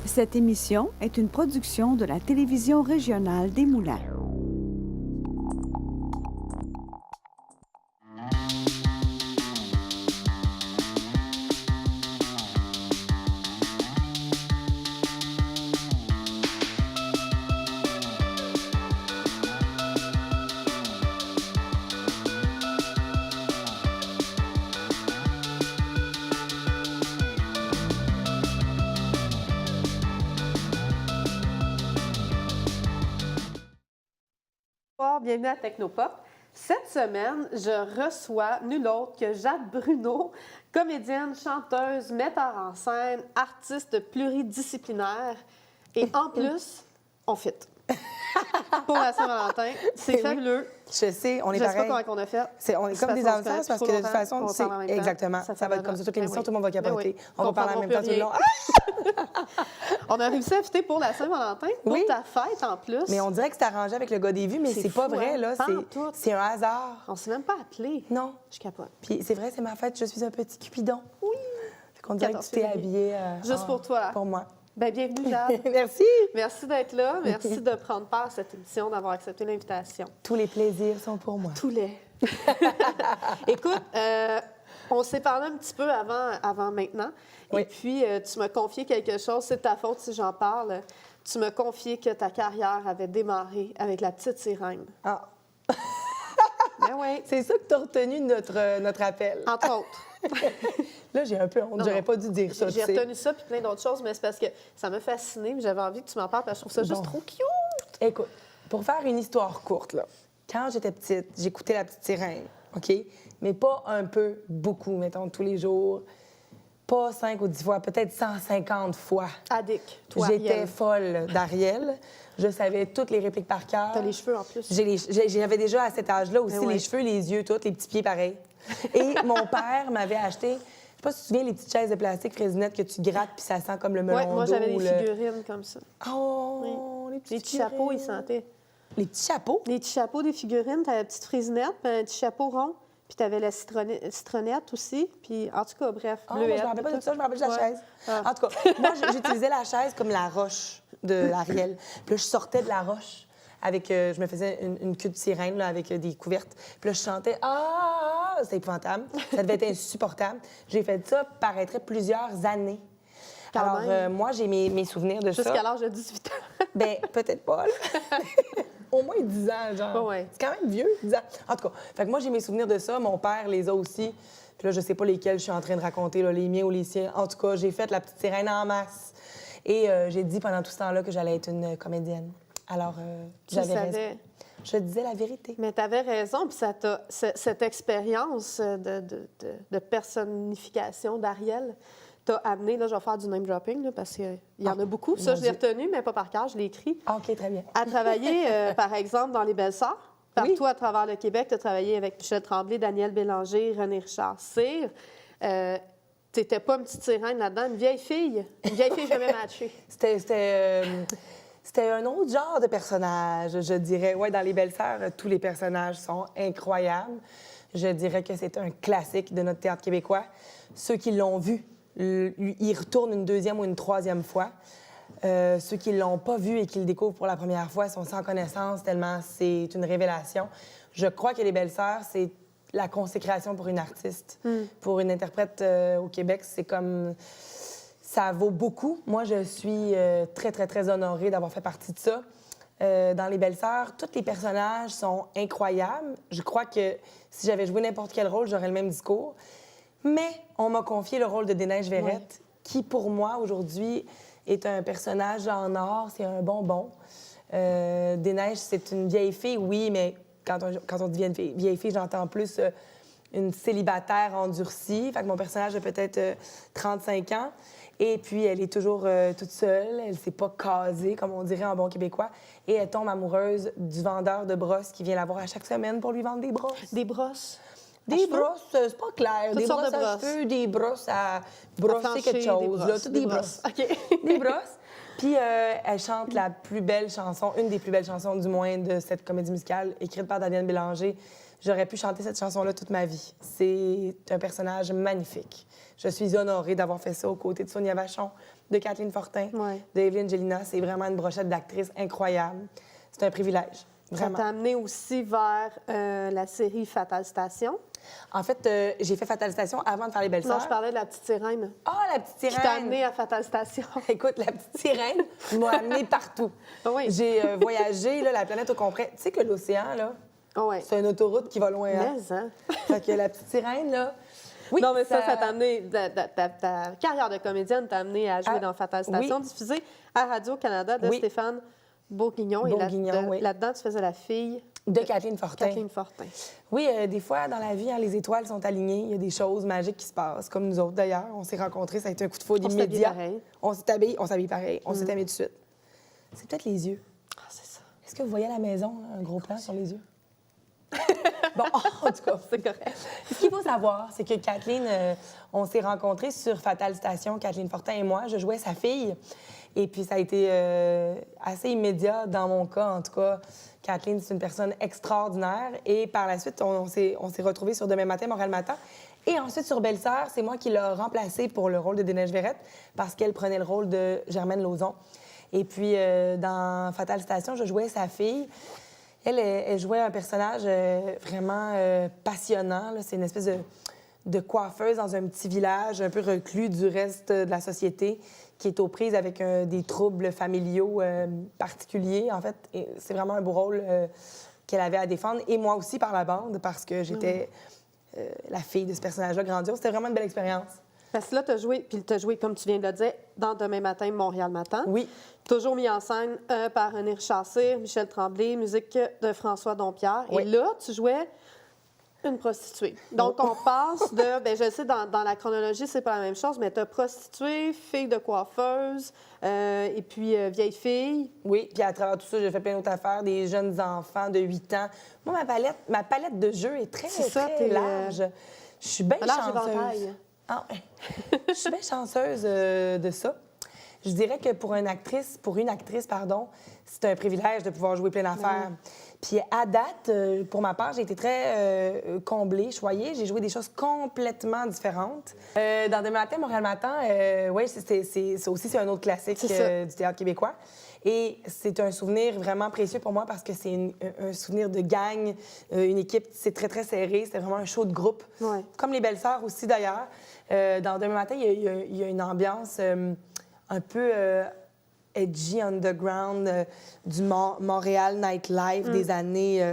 Cette émission est une production de la télévision régionale des Moulins. Bienvenue à Technopop. Cette semaine, je reçois nul autre que Jade Bruno, comédienne, chanteuse, metteur en scène, artiste pluridisciplinaire. Et en plus, on fit. Pour la Saint-Valentin. C'est fabuleux. Je sais, on est Je pareil. sais pas comment on a fait. On est comme des enfants, parce que de toute façon, c'est exactement. Ça va être comme ça toute l'émission, tout le monde va capoter. On va parler en même temps tout le long. On a réussi à fitter pour la Saint-Valentin, pour ta fête en plus. Mais on dirait que c'est arrangé avec le gars des vues, mais c'est pas vrai, là. C'est un hasard. On s'est même pas appelé. Non. Je capote. Puis c'est vrai, c'est ma fête, je suis un petit Cupidon. Oui. Fait qu'on dirait que tu t'es habillée. Juste pour toi. Pour moi. Bien, bienvenue, Jade. Merci. Merci d'être là. Merci de prendre part à cette émission, d'avoir accepté l'invitation. Tous les plaisirs sont pour moi. Tous les. Écoute, on s'est parlé un petit peu avant maintenant. Oui. Et puis, tu m'as confié quelque chose. C'est de ta faute si j'en parle. Tu m'as confié que ta carrière avait démarré avec La Petite Sirène. Ah. Ben oui. C'est ça que tu as retenu de notre appel. Entre autres. Là, j'ai un peu honte. J'aurais pas dû dire ça. J'ai retenu ça puis plein d'autres choses, mais c'est parce que ça m'a fascinée. J'avais envie que tu m'en parles parce que je trouve ça juste trop cute. Écoute, pour faire une histoire courte, là, quand j'étais petite, j'écoutais La Petite Sirène, OK? Mais pas un peu, beaucoup, mettons, tous les jours. Pas 5 ou 10 fois, peut-être 150 fois. Addict, toi, J'étais Ariel. Folle d'Ariel. Je savais toutes les répliques par cœur. T'as les cheveux en plus. J'avais déjà à cet âge-là aussi ouais. les cheveux, les yeux, tous, les petits pieds pareils. Et mon père m'avait acheté, je sais pas si tu te souviens, les petites chaises de plastique fraisinettes que tu grattes puis ça sent comme le melon d'eau. Moi, j'avais des figurines comme ça. Oh, oui. les petits chapeaux, ils sentaient. Les petits chapeaux? Les petits chapeaux des figurines, t'avais la petite frésinette, puis un petit chapeau rond, puis t'avais la citronnette aussi, puis en tout cas, bref, Moi, je me rappelle pas de ça, je me rappelle de la chaise. En tout cas, moi, j'utilisais la chaise comme la roche de l'Ariel. Puis là, je sortais de la roche avec... je me faisais une queue de sirène là, avec des couvertes. Puis là, je chantais « Ah! » C'était épouvantable. Ça devait être insupportable. J'ai fait ça, paraîtrait, plusieurs années. Alors, moi, j'ai mes souvenirs de ça. Jusqu'à l'âge de 18 ans. Bien, peut-être pas, là. Au moins 10 ans, genre. Ouais. C'est quand même vieux, 10 ans. En tout cas, fait que moi, j'ai mes souvenirs de ça. Mon père les a aussi. Puis là, je sais pas lesquels je suis en train de raconter, là, les miens ou les siens. En tout cas, j'ai fait La Petite Sirène en masse. Et j'ai dit pendant tout ce temps-là que j'allais être une comédienne. Alors, j'avais raison. Je disais la vérité. Mais tu avais raison, puis cette expérience de personnification d'Ariel t'a amené, là, je vais faire du name dropping, là, parce qu'il y en a beaucoup. Ça, je l'ai retenu, mais pas par cœur, je l'ai écrit. OK, très bien. À travailler, par exemple, dans Les Belles-Sœurs. Partout à travers le Québec, tu as travaillé avec Michel Tremblay, Daniel Bélanger, René Richard Cyr. Tu n'étais pas une petite sirène là-dedans, une vieille fille jamais matchée. C'était un autre genre de personnage, je dirais. Oui, dans Les Belles-Sœurs, tous les personnages sont incroyables. Je dirais que c'est un classique de notre théâtre québécois. Ceux qui l'ont vu, ils retournent une deuxième ou une troisième fois. Ceux qui ne l'ont pas vu et qui le découvrent pour la première fois sont sans connaissance, tellement c'est une révélation. Je crois que Les Belles-Sœurs, c'est la consécration pour une artiste. Pour une interprète au Québec, c'est comme... Ça vaut beaucoup. Moi, je suis très, très, très honorée d'avoir fait partie de ça. Dans Les Belles-Sœurs, tous les personnages sont incroyables. Je crois que si j'avais joué n'importe quel rôle, j'aurais le même discours. Mais on m'a confié le rôle de Des-Neiges Verrette, qui, pour moi, aujourd'hui, est un personnage en or. C'est un bonbon. Des-Neiges, c'est une vieille fille, oui, mais quand on dit vieille fille, j'entends plus une célibataire endurcie. Fait que mon personnage a peut-être 35 ans. Et puis, elle est toujours toute seule. Elle ne s'est pas casée, comme on dirait en bon québécois. Et elle tombe amoureuse du vendeur de brosses qui vient la voir à chaque semaine pour lui vendre des brosses. Des brosses? Des brosses, c'est pas clair. Toutes des sortes brosses de à cheveux, des brosses à brosser quelque chose. Toutes des brosses. OK. Des brosses. Puis elle chante la plus belle chanson, une des plus belles chansons du moins de cette comédie musicale, écrite par Daniel Bélanger. J'aurais pu chanter cette chanson-là toute ma vie. C'est un personnage magnifique. Je suis honorée d'avoir fait ça aux côtés de Sonia Vachon, de Kathleen Fortin, Ouais. de Evelyne Gélina. C'est vraiment une brochette d'actrices incroyable. C'est un privilège, Ça vraiment. t'a amené aussi vers la série Fatal Station. En fait, j'ai fait Fatal Station avant de faire Les Belles-Sœurs. Non, je parlais de la petite sirène. Ah, la petite Qui t'a sirène! amené à Fatal Station. Écoute, la petite sirène m'a amenée partout. Ah oui. J'ai voyagé là, la planète au complet. Tu sais que l'océan, là, Ah ouais. c'est une autoroute qui va loin. Hein? Mais, hein? Fait que la petite sirène, là... Oui, non, mais ça t'a amené, ta carrière de comédienne t'a amené à jouer Ah, dans Fatal Station, oui. diffusée à Radio-Canada de Oui. Stéphane Bourguignon. Bourguignon, Et oui. là-dedans, tu faisais la fille De Kathleen Fortin. Kathleen Fortin. Oui, des fois, dans la vie, hein, les étoiles sont alignées. Il y a des choses magiques qui se passent, comme nous autres, d'ailleurs. On s'est rencontrés, ça a été un coup de foudre On s'est habillés immédiat. pareil. On s'habille pareil. On s'est aimés tout de suite. C'est peut-être les yeux. Ah, c'est ça. Est-ce que vous voyez à la maison, là, un gros plan sur les yeux? Bon, en tout cas, C'est correct. ce qu'il faut savoir, c'est que Kathleen, on s'est rencontrés sur Fatal Station, Kathleen Fortin et moi. Je jouais sa fille. Et puis, ça a été assez immédiat dans mon cas, en tout cas. Kathleen, c'est une personne extraordinaire. Et par la suite, on s'est retrouvés sur Demain matin, Montréal matin. Et ensuite, sur Belle-Sœur, c'est moi qui l'ai remplacée pour le rôle de Déneige Verrette parce qu'elle prenait le rôle de Germaine Lauzon. Et puis, dans Fatal Station, je jouais sa fille. Elle jouait un personnage vraiment passionnant. Là. C'est une espèce de coiffeuse dans un petit village, un peu reclus du reste de la société, qui est aux prises avec des troubles familiaux particuliers. En fait, et c'est vraiment un beau rôle qu'elle avait à défendre. Et moi aussi par la bande, parce que j'étais la fille de ce personnage-là grandiose. C'était vraiment une belle expérience. Parce que là, tu as joué, comme tu viens de le dire, dans Demain matin, Montréal matin. Oui. Toujours mis en scène par René Richard-Cyr, Michel Tremblay, musique de François Dompierre. Oui. Et là, tu jouais une prostituée. Donc, on passe de... Bien, je sais, dans la chronologie, c'est pas la même chose, mais tu as prostituée, fille de coiffeuse, et puis vieille fille. Oui, puis à travers tout ça, j'ai fait plein d'autres affaires, des jeunes enfants de 8 ans. Moi, ma palette de jeux est très, C'est ça, très t'es, large. Je suis bien large chanceuse. éventail. Ah, ouais. Je suis bien chanceuse de ça. Je dirais que pour une actrice, c'est un privilège de pouvoir jouer plein d'affaires. Puis à date, pour ma part, j'ai été très comblée, choyée. J'ai joué des choses complètement différentes. Dans Demain matin, Montréal matin, oui, c'est aussi c'est un autre classique du théâtre québécois. Et c'est un souvenir vraiment précieux pour moi parce que c'est un souvenir de gang, une équipe, c'est très, très serré. C'était vraiment un show de groupe. Ouais. Comme les Belles-Sœurs aussi, d'ailleurs. Dans Demain matin, il y a une ambiance un peu edgy, underground, du Montréal nightlife des années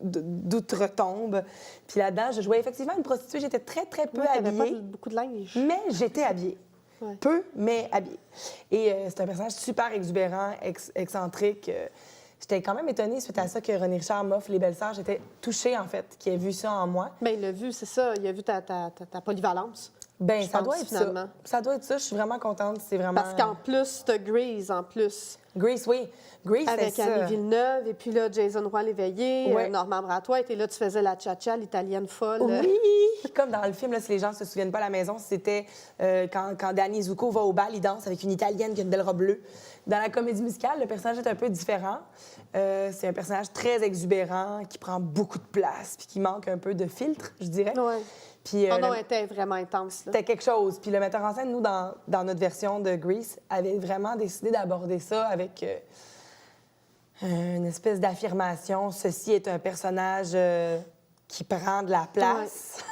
d'outre-tombe. Puis là-dedans, je jouais effectivement une prostituée. J'étais très, très peu T'avais pas habillée. beaucoup de linge. Mais j'étais habillée. Ouais. Peu, mais habillée. Et c'est un personnage super exubérant, excentrique. J'étais quand même étonnée suite à ça que René Richard m'offre Les Belles-Sœurs. J'étais touchée, en fait, qu'il ait vu ça en moi. Bien, il l'a vu, c'est ça. Il a vu ta polyvalence. Ben Je ça pense, doit être finalement. ça. Ça doit être ça. Je suis vraiment contente. C'est vraiment... Parce qu'en plus, tu as Grease, en plus. Grease, oui. Grease, Avec c'est ça. Annie Villeneuve, et puis là, Jason Roy-Léveillé, Ouais. Normand Bratois, et là, tu faisais la cha-cha, l'italienne folle. Oui! Comme dans le film, là, si les gens se souviennent pas à la maison, c'était quand Danny Zucco va au bal, il danse avec une Italienne qui a une belle robe bleue. Dans la comédie musicale, le personnage est un peu différent. C'est un personnage très exubérant, qui prend beaucoup de place, puis qui manque un peu de filtre, je dirais. Ouais. Puis, Oh non, elle était vraiment intense, là. c'était quelque chose. Puis le metteur en scène, nous, dans notre version de Grease, avait vraiment décidé d'aborder ça avec une espèce d'affirmation. Ceci est un personnage qui prend de la place.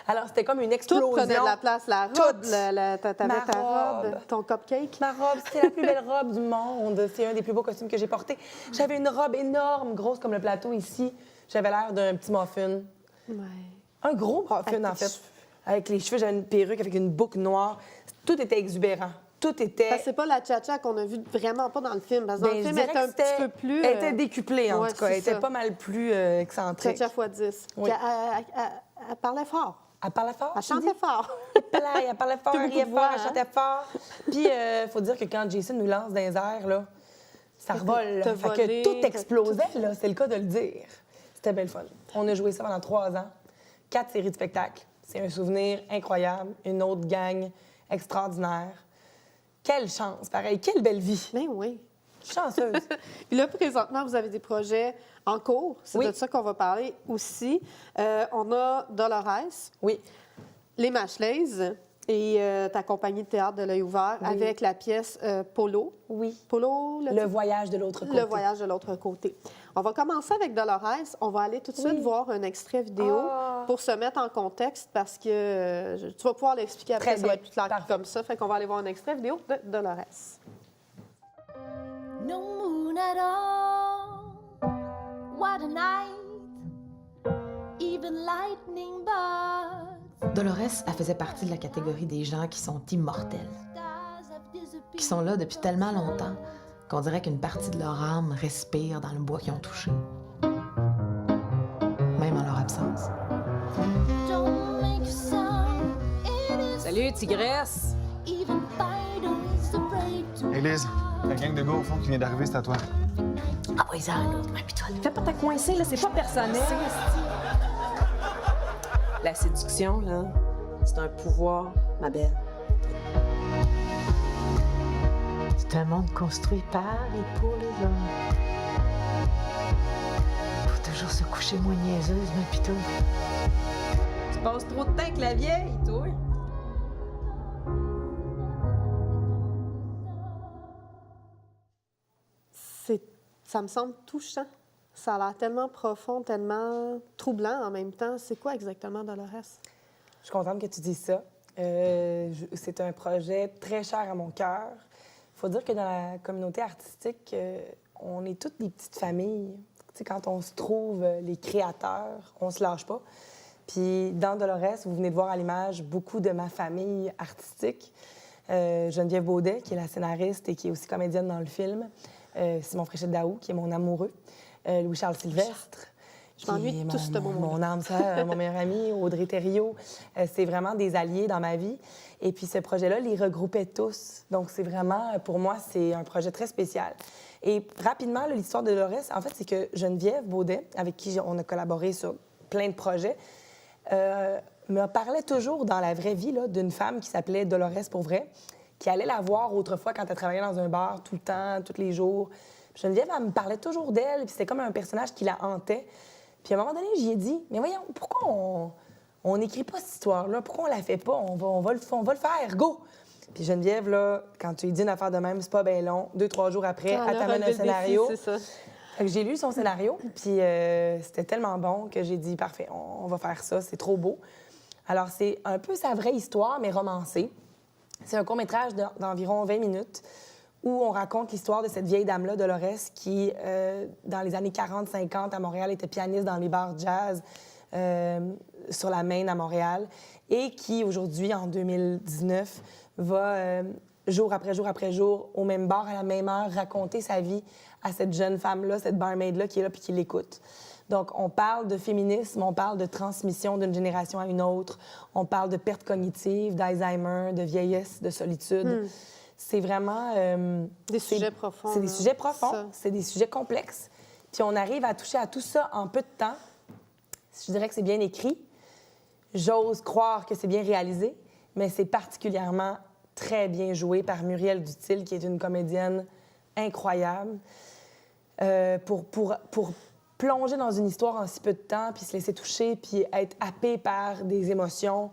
Alors, c'était comme une explosion. Tout prenait de la place. La robe, Tout. t'avais Ma ta robe, robe. ton cupcake. Ma robe, c'était la plus belle robe du monde. C'est un des plus beaux costumes que j'ai porté. J'avais une robe énorme, grosse comme le plateau ici. J'avais l'air d'un petit muffin. Ouais. Un gros muffin, Avec en tes fait. cheveux. Avec les cheveux, j'avais une perruque avec une boucle noire. Tout était exubérant. Tout était... Parce que c'est pas la cha-cha qu'on a vue vraiment pas dans le film. Parce que dans Ben, le je film, elle dirais était que un petit peu plus... Elle était décuplée, en ouais, tout cas. c'est Elle était ça. pas mal plus excentrique. Cha-cha x 10. Oui. Puis elle parlait fort. Elle parlait fort, Elle tu dis? chantait fort. Elle parlait fort, Tout elle beaucoup riait de fort, voix, elle hein? chantait fort. Puis, faut dire que quand Jason nous lance dans les airs, là, ça revole. T'as Fait volé, que tout t'as explosait, là. C'est le cas de le dire. C'était belle fun. On a joué ça pendant 3 ans. 4 séries de spectacles. C'est un souvenir incroyable. Une autre gang extraordinaire. Quelle chance, pareil. Quelle belle vie. Mais oui. Chanceuse. Puis là, présentement, vous avez des projets en cours. C'est Oui. de ça qu'on va parler aussi. On a Dolores, Oui. Les Mashley's, et ta compagnie de théâtre de l'œil ouvert avec la pièce Polo. Oui. Polo, Le voyage de l'autre côté. Le voyage de l'autre côté. On va commencer avec Dolores. On va aller tout de suite voir un extrait vidéo pour se mettre en contexte parce que tu vas pouvoir l'expliquer après, ça va être plus clair comme ça. Fait qu'on va aller voir un extrait vidéo de Dolores. No moon at all, what a night, even lightning bugs. Dolores, elle faisait partie de la catégorie des gens qui sont immortels, qui sont là depuis tellement longtemps qu'on dirait qu'une partie de leur âme respire dans le bois qu'ils ont touché, même en leur absence. Don't make a sound, it is Salut, tigresse! even Fido is afraid to. Élise, la gang de gars au fond qui vient d'arriver, c'est à toi. Ah oui, ça, un autre, mais puis toi, Fais pas ta coincée, là, c'est pas personnel. La séduction, là, c'est un pouvoir, ma belle. c'est un monde construit par et pour les hommes. Faut toujours se coucher moins niaiseuse, ma pitou. Tu passes trop de temps avec la vieille, toi. Ça me semble touchant. Ça a l'air tellement profond, tellement troublant en même temps. C'est quoi exactement, Dolores? Je suis contente que tu dises ça. C'est un projet très cher à mon cœur. Il faut dire que dans la communauté artistique, on est toutes des petites familles. Tu sais, quand on se trouve les créateurs, on se lâche pas. Puis dans Dolores, vous venez de voir à l'image beaucoup de ma famille artistique. Geneviève Baudet, qui est la scénariste et qui est aussi comédienne dans le film. Simon Fréchette-Daou, qui est mon amoureux. Louis-Charles Sylvestre. Je m'ennuie de tout ce beau monde. Mon âme sœur, mon meilleur ami, Audrey Thériault. C'est vraiment des alliés dans ma vie. Et puis ce projet-là les regroupait tous. Donc c'est vraiment, pour moi, c'est un projet très spécial. Et rapidement, là, l'histoire de Dolores, en fait, c'est que Geneviève Baudet, avec qui on a collaboré sur plein de projets, me parlait toujours dans la vraie vie là, d'une femme qui s'appelait Dolores pour vrai, qui allait la voir autrefois quand elle travaillait dans un bar tout le temps, tous les jours. Puis Geneviève, elle me parlait toujours d'elle, puis c'était comme un personnage qui la hantait. Puis à un moment donné, j'y ai dit, mais voyons, pourquoi on n'écrit pas cette histoire-là? Pourquoi on la fait pas? On va le faire, go! Puis Geneviève, là, quand tu lui dis une affaire de même, c'est pas bien long. 2-3 jours après, elle t'amène un scénario. C'est ça. Fait que j'ai lu son scénario, puis c'était tellement bon que j'ai dit, parfait, on va faire ça, c'est trop beau. Alors, c'est un peu sa vraie histoire, mais romancée. C'est un court-métrage d'environ 20 minutes où on raconte l'histoire de cette vieille dame-là, Dolores, qui, dans les années 40-50, à Montréal, était pianiste dans les bars jazz sur la Main à Montréal et qui, aujourd'hui, en 2019, va, jour après jour après jour, au même bar, à la même heure, raconter sa vie à cette jeune femme-là, cette barmaid-là qui est là puis qui l'écoute. Donc, on parle de féminisme, on parle de transmission d'une génération à une autre, on parle de perte cognitive, d'Alzheimer, de vieillesse, de solitude. C'est vraiment... Des sujets profonds. C'est des sujets profonds, c'est des sujets complexes. Puis on arrive à toucher à tout ça en peu de temps. Je dirais que c'est bien écrit. J'ose croire que c'est bien réalisé, mais c'est particulièrement très bien joué par Muriel Dutil, qui est une comédienne incroyable. Pour plonger dans une histoire en si peu de temps, puis se laisser toucher, puis être happé par des émotions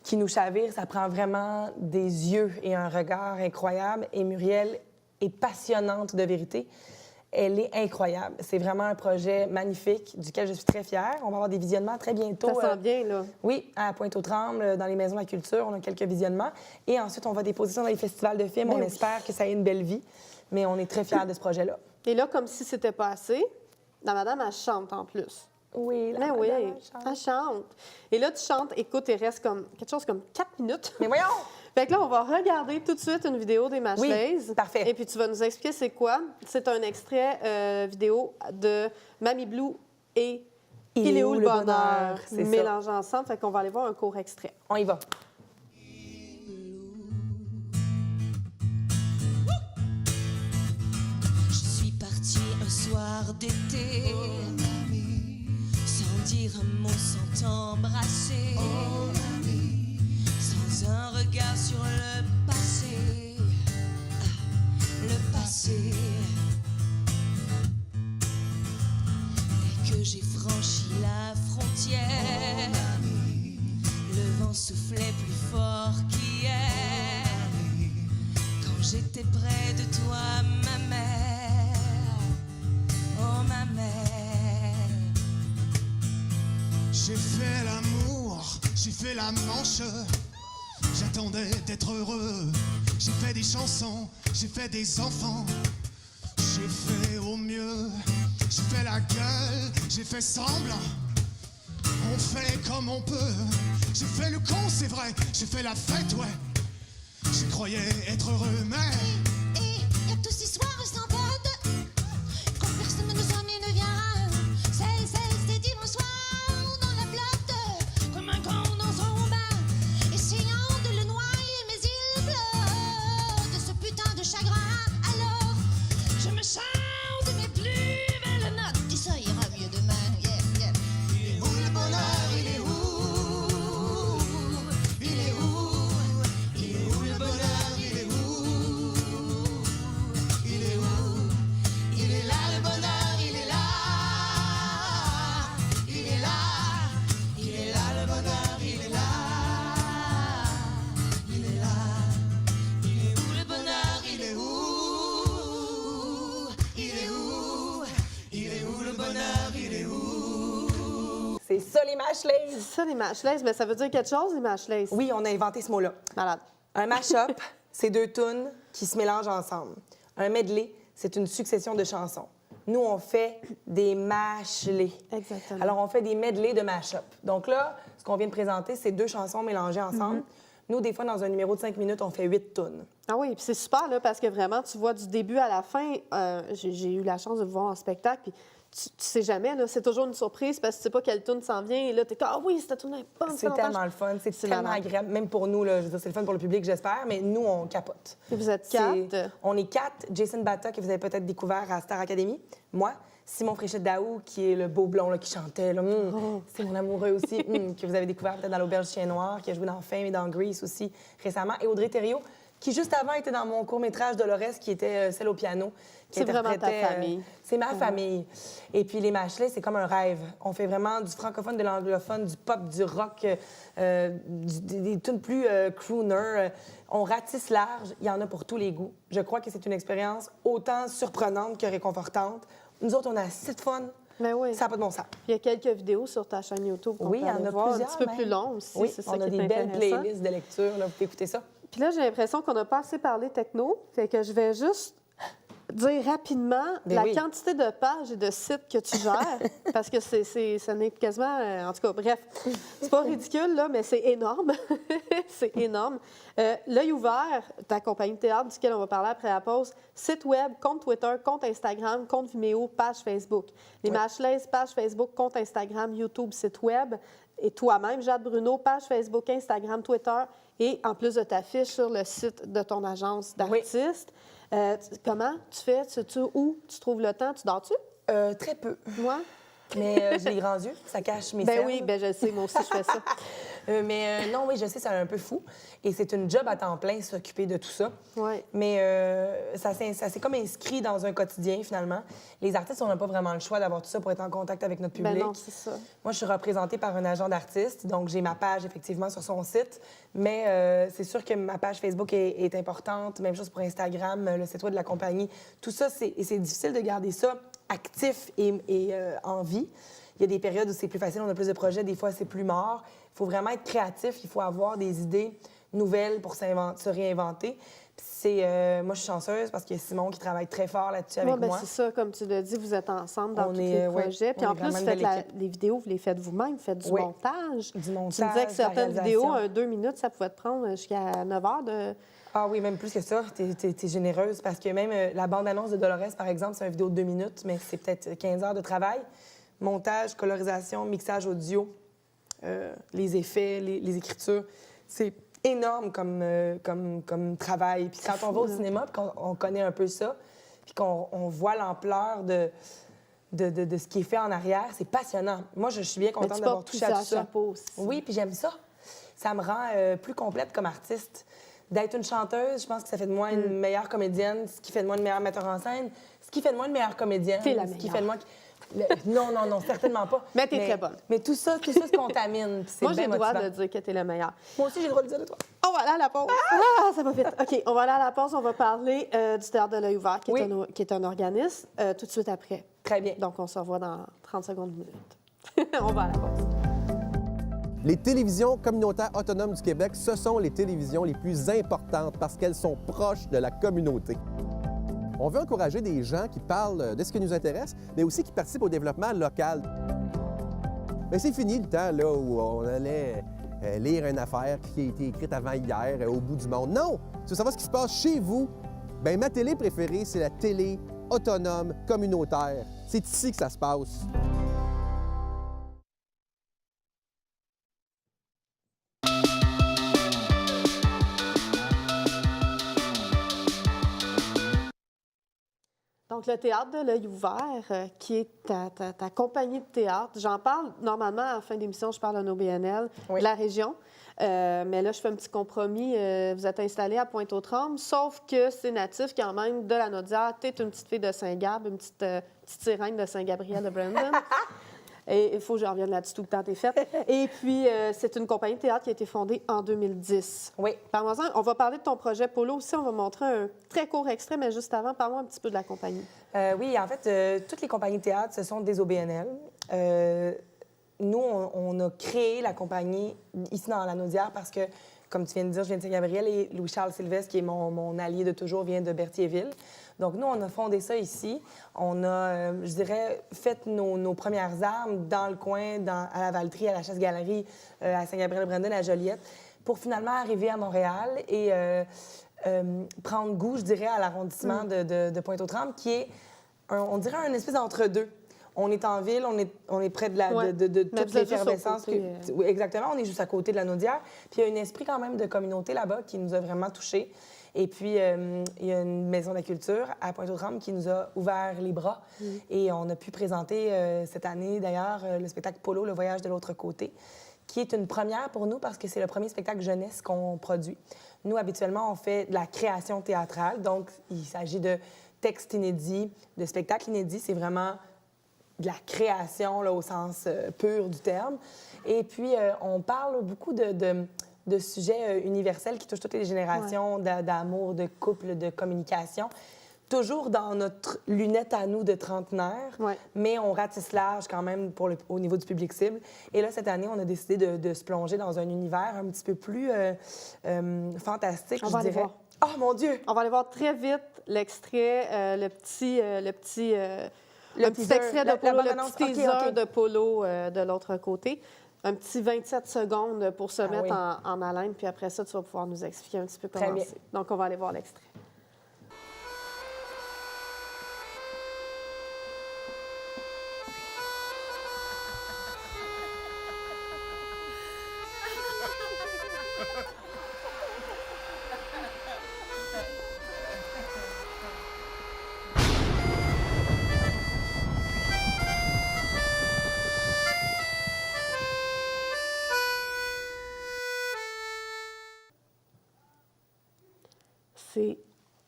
qui nous chavirent, ça prend vraiment des yeux et un regard incroyable. Et Muriel est passionnante de vérité. Elle est incroyable. C'est vraiment un projet magnifique duquel je suis très fière. On va avoir des visionnements très bientôt. Ça sent bien, là. Oui, à Pointe-aux-Trembles, dans les maisons de la culture, on a quelques visionnements. Et ensuite, on va déposer ça dans les festivals de films. On espère que ça ait une belle vie. Mais on est très fiers de ce projet-là. Et là, comme si c'était pas assez, la madame, elle chante en plus. Oui, Mais oui, elle chante. Et là, tu chantes, écoute, il reste comme quelque chose comme 4 minutes. Mais voyons! Fait que là, on va regarder tout de suite une vidéo des Mashley's. Oui, parfait. Et puis, tu vas nous expliquer c'est quoi. C'est un extrait vidéo de Mamie Blue et Il est où le bonheur? C'est ça. Mélangés ensemble. Fait qu'on va aller voir un court extrait. On y va. Je suis partie un soir d'été, sans dire un mot, sans t'embrasser, sans un regard sur le passé, le passé. Dès que j'ai franchi la frontière, le vent soufflait plus fort qu'hier. j'étais près de toi, ma mère. Oh, ma mère. J'ai fait l'amour, j'ai fait la manche. J'attendais d'être heureux. J'ai fait des chansons, j'ai fait des enfants. J'ai fait au mieux, j'ai fait la gueule, j'ai fait semblant. On fait comme on peut. J'ai fait le con, c'est vrai, j'ai fait la fête, ouais. Je croyais être heureux, mais... Et y a tous ces soirs sans date, quand personne ne nous emmène ne vient. C'est des dimanches soirs dans la flotte, comme un con dans son bain, essayant de le noyer, mais il pleure de ce putain de chagrin. Alors, je me chante mes plus belles notes, et ça ira mieux demain. Yeah, yeah. Il est où le bonheur, il est où? Il est où? Il est où le bonheur, il est où? Il est où? Il est là le bonheur, il est là. Il est là. Il est là le bonheur, il est là. Il est là. Il est où le bonheur, il est où? Il est où? Il est où le bonheur, il est où? C'est ça, les mashlés. C'est ça, les mashless, mais ça veut dire quelque chose, les mashless? Oui, on a inventé ce mot-là. Malade. Un mash-up, c'est deux tunes qui se mélangent ensemble. Un medley, c'est une succession de chansons. Nous, on fait des mashlés. Exactement. Alors, on fait des medleys de mash-up. Donc là, ce qu'on vient de présenter, c'est deux chansons mélangées ensemble. Nous, des fois, dans un numéro de 5 minutes, on fait 8 tunes. Ah oui, puis c'est super, là, parce que vraiment, tu vois du début à la fin, j'ai eu la chance de vous voir en spectacle, puis tu sais jamais, là, c'est toujours une surprise parce que tu sais pas quelle tune s'en vient, et là, t'es comme, ah oui, cette tune est bonne. C'est tellement le fun, c'est tellement malade. agréable. Même pour nous, là, je veux dire, c'est le fun pour le public, j'espère, mais nous, on capote. Et vous êtes C'est- 4. On est 4. Jason Bata, que vous avez peut-être découvert à Star Academy. Moi, Simon Fréchette-Daou, qui est le beau blond là, qui chantait. Là, c'est mon amoureux aussi, que vous avez découvert peut-être dans l'Auberge Chien Noir, qui a joué dans Fame et dans Grease aussi récemment. Et Audrey Thériault, qui juste avant était dans mon court-métrage Dolores, qui était celle au piano. Qui C'est vraiment ta interprétait, famille. c'est ma famille. Et puis les mashlets, c'est comme un rêve. On fait vraiment du francophone, de l'anglophone, du pop, du rock, des tunes plus crooner. On ratisse large. Il y en a pour tous les goûts. Je crois que c'est une expérience autant surprenante que réconfortante. Nous autres, on a assez de fun. Mais oui. Ça n'a pas de bon sens. Il y a quelques vidéos sur ta chaîne YouTube qu'on Oui, peut il y en aller a voir, plusieurs. un petit peu même. plus long aussi, Oui, c'est ça on qui a est des belles intéressant. playlists de lecture. Là, vous pouvez écouter ça. Puis là, j'ai l'impression qu'on n'a pas assez parlé techno, fait que je vais juste dire rapidement Ben la oui. quantité de pages et de sites que tu gères, parce que ça n'est quasiment... en tout cas, bref, c'est pas ridicule, là, mais c'est énorme. C'est énorme. L'œil ouvert, ta compagnie de théâtre, duquel on va parler après la pause, site web, compte Twitter, compte Instagram, compte Vimeo, page Facebook. Les Mashless, page Facebook, compte Instagram, YouTube, site web. Et toi-même, Jade Bruno, page Facebook, Instagram, Twitter, et en plus de ta fiche sur le site de ton agence d'artistes. Comment tu fais? Où tu trouves le temps? Tu dors-tu? Très peu. Moi? Mais j'ai les grands yeux. Ça cache mes Ben cernes. oui, ben je le sais, moi aussi, je fais ça. Non, oui, je sais, c'est un peu fou. Et c'est une job à temps plein, s'occuper de tout ça. Ouais. Mais ça s'est comme inscrit dans un quotidien, finalement. Les artistes, on n'a pas vraiment le choix d'avoir tout ça pour être en contact avec notre public. Ben non, c'est ça. Moi, je suis représentée par un agent d'artiste, donc j'ai ma page, effectivement, sur son site. Mais c'est sûr que ma page Facebook est importante. Même chose pour Instagram, le site web de la compagnie. Tout ça, c'est difficile de garder ça actif et en vie. Il y a des périodes où c'est plus facile, on a plus de projets, des fois c'est plus mort. Il faut vraiment être créatif, il faut avoir des idées nouvelles pour se réinventer. Puis moi, je suis chanceuse parce qu'il y a Simon qui travaille très fort là-dessus avec Ouais, ben moi. c'est ça, comme tu l'as dit, vous êtes ensemble dans On tous est, les ouais, projets. Puis on en est plus, vraiment vous une faites belle équipe. les vidéos, vous les faites vous-même, vous faites du Oui. montage. Du montage, Tu me disais que de la certaines vidéos, réalisation. 2 minutes, ça pouvait te prendre jusqu'à 9 heures de... Ah oui, même plus que ça. T'es généreuse parce que même la bande-annonce de Dolores, par exemple, c'est une vidéo de 2 minutes, mais c'est peut-être 15 heures de travail. Montage, colorisation, mixage audio, les effets, les écritures. C'est énorme comme travail. Puis quand on va au cinéma, puis qu'on connaît un peu ça, puis qu'on voit l'ampleur de ce qui est fait en arrière, c'est passionnant. Moi, je suis bien Mais contente tu d'avoir portes touché à tout plusieurs ça. chapeaux aussi. Oui, puis j'aime ça. Ça me rend plus complète comme artiste. D'être une chanteuse, je pense que ça fait de moi une meilleure comédienne, ce qui fait de moi une meilleure metteur en scène, ce qui fait de moi une meilleure comédienne. T'es la ce qui meilleure. fait de moi... Non, certainement pas. Mais t'es très bonne. Mais tout ça se contamine. puis c'est Moi, j'ai bien le droit motivant. de dire que t'es le meilleur. Moi aussi, j'ai le droit de le dire de toi. On va aller à la pause. Ah, ça va vite. OK, on va aller à la pause. On va parler du Théâtre de l'œil ouvert, qui est un organisme, tout de suite après. Très bien. Donc, on se revoit dans 30 secondes, minutes. On va à la pause. Les télévisions communautaires autonomes du Québec, ce sont les télévisions les plus importantes parce qu'elles sont proches de la communauté. On veut encourager des gens qui parlent de ce qui nous intéresse, mais aussi qui participent au développement local. Mais c'est fini le temps là, où on allait lire une affaire qui a été écrite avant hier au bout du monde. Non! Tu veux savoir ce qui se passe chez vous? Bien, ma télé préférée, c'est la télé autonome communautaire. C'est ici que ça se passe. Donc, le Théâtre de l'œil ouvert, qui est ta compagnie de théâtre. J'en parle normalement à la fin d'émission, je parle d'un OBNL de la région. Mais là, je fais un petit compromis. Vous êtes installé à Pointe-aux-Trembles, sauf que c'est natif quand même de la Naudière. Tu es une petite fille de Saint-Gab, une petite sirène de Saint-Gabriel de Brandon. Et il faut que je revienne là-dessus tout le temps, t'es faite. Et puis, c'est une compagnie de théâtre qui a été fondée en 2010. Oui. Parle-moi-en. On va parler de ton projet Polo aussi. On va montrer un très court extrait, mais juste avant, parle-moi un petit peu de la compagnie. Oui, en fait, toutes les compagnies de théâtre, ce sont des OBNL. Nous, on a créé la compagnie ici dans la Naudière parce que, comme tu viens de dire, je viens de Saint-Gabriel et Louis-Charles Sylvestre, qui est mon allié de toujours, vient de Berthierville. Donc, nous, on a fondé ça ici. On a, je dirais, fait nos premières armes dans le coin, à la Valtrie, à la Chasse-Galerie, à Saint-Gabriel-Brandon, à Joliette, pour finalement arriver à Montréal et prendre goût, je dirais, à l'arrondissement de Pointe-aux-Trembles, qui est, on dirait, un espèce d'entre-deux. On est en ville, on est près de toute l'effervescence. Oui, exactement, on est juste à côté de la Naudière. Puis il y a un esprit quand même de communauté là-bas qui nous a vraiment touchés. Et puis, il y a une maison de la culture à Pointe-aux-Trembles qui nous a ouvert les bras. Et on a pu présenter cette année, d'ailleurs, le spectacle Polo, le voyage de l'autre côté, qui est une première pour nous parce que c'est le premier spectacle jeunesse qu'on produit. Nous, habituellement, on fait de la création théâtrale. Donc, il s'agit de textes inédits, de spectacles inédits. C'est vraiment de la création là, au sens pur du terme. Et puis, on parle beaucoup de sujets universels qui touchent toutes les générations, d'amour, de couple, de communication. Toujours dans notre lunette à nous de trentenaire, mais on ratisse large quand même au niveau du public cible. Et là, cette année, on a décidé de se plonger dans un univers un petit peu plus fantastique, je dirais. Oh, mon Dieu! On va aller voir très vite l'extrait, le petit extrait de Polo, le petit teaser de Polo de l'autre côté. Un petit 27 secondes pour se mettre en haleine, puis après ça, tu vas pouvoir nous expliquer un petit peu comment c'est. Donc, on va aller voir l'extrait. C'est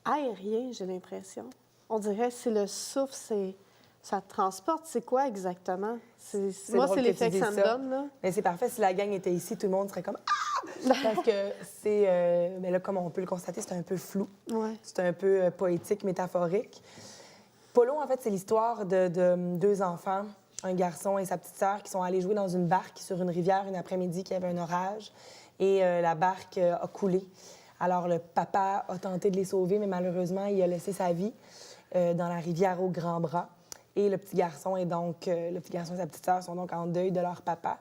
aérien, j'ai l'impression. On dirait que c'est le souffle, ça te transporte. C'est quoi exactement? Moi, c'est l'effet que ça me donne. Là. Mais c'est parfait. Si la gang était ici, tout le monde serait comme « Ah! » Parce que c'est... mais là, comme on peut le constater, c'est un peu flou. Ouais. C'est un peu poétique, métaphorique. Polo, en fait, c'est l'histoire de deux enfants, un garçon et sa petite sœur, qui sont allés jouer dans une barque sur une rivière une après-midi qui avait un orage. Et la barque a coulé. Alors, le papa a tenté de les sauver, mais malheureusement, il a laissé sa vie dans la rivière au grand bras. Et le petit garçon et sa petite sœur sont donc en deuil de leur papa.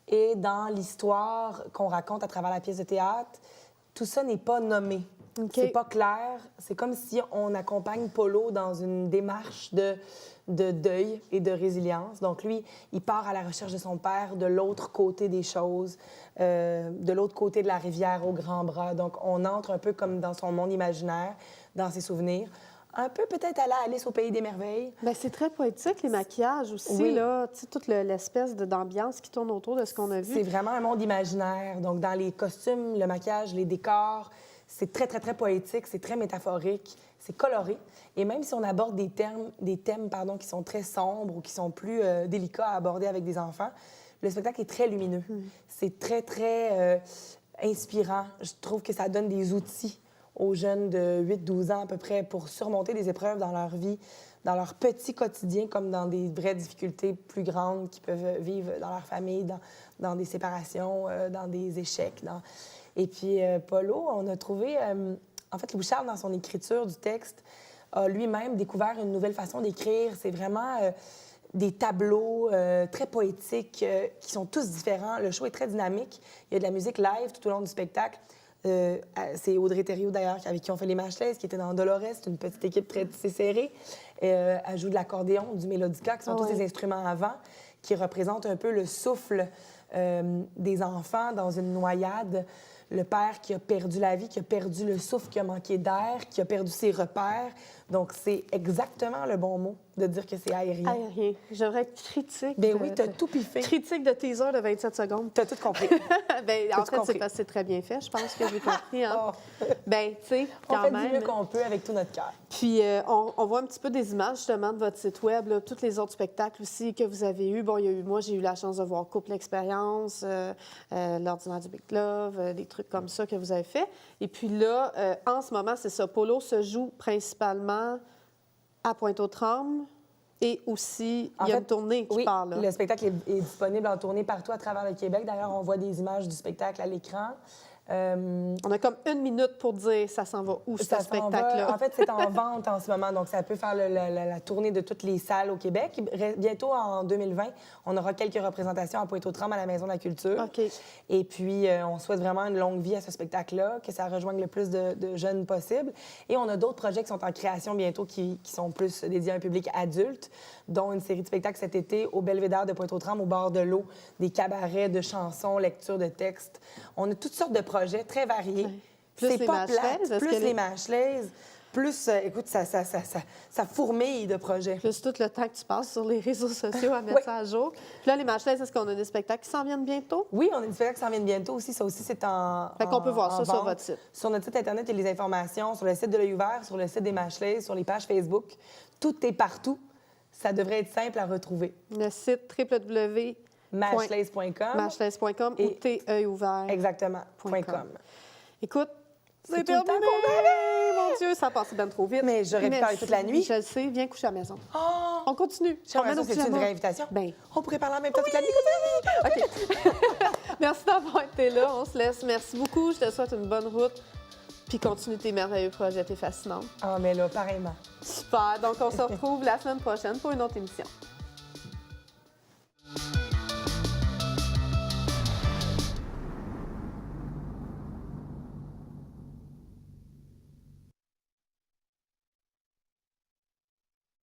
Et dans l'histoire qu'on raconte à travers la pièce de théâtre, tout ça n'est pas nommé. C'est pas clair. C'est comme si on accompagne Polo dans une démarche de deuil et de résilience. Donc, lui, il part à la recherche de son père de l'autre côté des choses, de l'autre côté de la rivière au grand bras. Donc, on entre un peu comme dans son monde imaginaire, dans ses souvenirs. Un peu peut-être à la Alice au Pays des Merveilles. Bien, c'est très poétique, les maquillages aussi, oui. là. Tu sais, toute l'espèce d'ambiance qui tourne autour de ce qu'on a vu. C'est vraiment un monde imaginaire. Donc, dans les costumes, le maquillage, les décors, C'est très, très, très poétique, c'est très métaphorique, c'est coloré. Et même si on aborde des thèmes qui sont très sombres ou qui sont plus délicats à aborder avec des enfants, le spectacle est très lumineux. C'est très, très inspirant. Je trouve que ça donne des outils aux jeunes de 8-12 ans à peu près pour surmonter des épreuves dans leur vie, dans leur petit quotidien, comme dans des vraies difficultés plus grandes qu'ils peuvent vivre dans leur famille, dans des séparations, dans des échecs. Et puis, Polo, on a trouvé... En fait, Louis Charles, dans son écriture du texte, a lui-même découvert une nouvelle façon d'écrire. C'est vraiment des tableaux très poétiques qui sont tous différents. Le show est très dynamique. Il y a de la musique live tout au long du spectacle. C'est Audrey Thériault, d'ailleurs, avec qui on fait les Mashlaises, qui était dans Dolores. C'est une petite équipe très tissée serrée. Elle joue de l'accordéon, du mélodica, qui sont tous des instruments à vent, qui représentent un peu le souffle des enfants dans une noyade. Le père qui a perdu la vie, qui a perdu le souffle, qui a manqué d'air, qui a perdu ses repères. Donc, c'est exactement le bon mot de dire que c'est aérien. Aérien. J'aimerais être critique. Ben oui, t'as tout piffé. Critique de teaser de 27 secondes. T'as tout compris. Ben, en fait, c'est parce que c'est très bien fait. Je pense que j'ai compris. Hein? Ben, tu sais, quand on fait même. du mieux qu'on peut avec tout notre cœur. Puis, on voit un petit peu des images, justement, de votre site web, là, tous les autres spectacles aussi que vous avez eus. Bon, moi, j'ai eu la chance de voir Couple Expérience, l'Ordinaire du Big Love, des trucs comme ça que vous avez fait. Et puis là, en ce moment, c'est ça. Polo se joue principalement à Pointe-aux-Trembles et aussi, il y a une tournée qui part, là. Le spectacle est disponible en tournée partout à travers le Québec. D'ailleurs, on voit des images du spectacle à l'écran. On a comme 1 minute pour dire ça s'en va où, ce spectacle-là. En fait, c'est en vente en ce moment, donc ça peut faire la tournée de toutes les salles au Québec. Bientôt, en 2020, on aura quelques représentations à Pointe-aux-Trembles à la Maison de la Culture. OK. Et puis, on souhaite vraiment une longue vie à ce spectacle-là, que ça rejoigne le plus de jeunes possible. Et on a d'autres projets qui sont en création bientôt qui sont plus dédiés à un public adulte, dont une série de spectacles cet été au Belvédère de Pointe-aux-Trembles, au bord de l'eau, des cabarets de chansons, lecture de textes. On a toutes sortes de projets très variés. Ouais. Plus C'est les pas Mashlaises, plate, plus les Mashlaises, plus, écoute, ça fourmille de projets. Plus tout le temps que tu passes sur les réseaux sociaux à mettre ça à jour. Puis là, les Mashlaises, est-ce qu'on a des spectacles qui s'en viennent bientôt? Oui, on a des spectacles qui s'en viennent bientôt aussi. Ça aussi, c'est en Fait qu'on peut voir ça vente. sur votre site. Sur notre site Internet, il y a les informations. Sur le site de l'Œil ouvert, sur le site des Mashlaises, sur les pages Facebook. Tout est partout. Ça devrait être simple à retrouver. Le site Mashlaise.com ou TœilOuvert. Exactement. .com. Écoute, c'est tout le temps terminé! Mon Dieu, ça a passé bien trop vite. Mais j'aurais pu parler toute la nuit. Je le sais, viens coucher à la maison. Oh! On continue. C'est une vraie invitation? Ben. On pourrait parler en même temps toute la nuit. OK. Merci d'avoir été là. On se laisse. Merci beaucoup. Je te souhaite une bonne route. Puis continue tes merveilleux projets. T'es fascinante. Ah, mais là, pareillement. Super. Donc, on se retrouve la semaine prochaine pour une autre émission.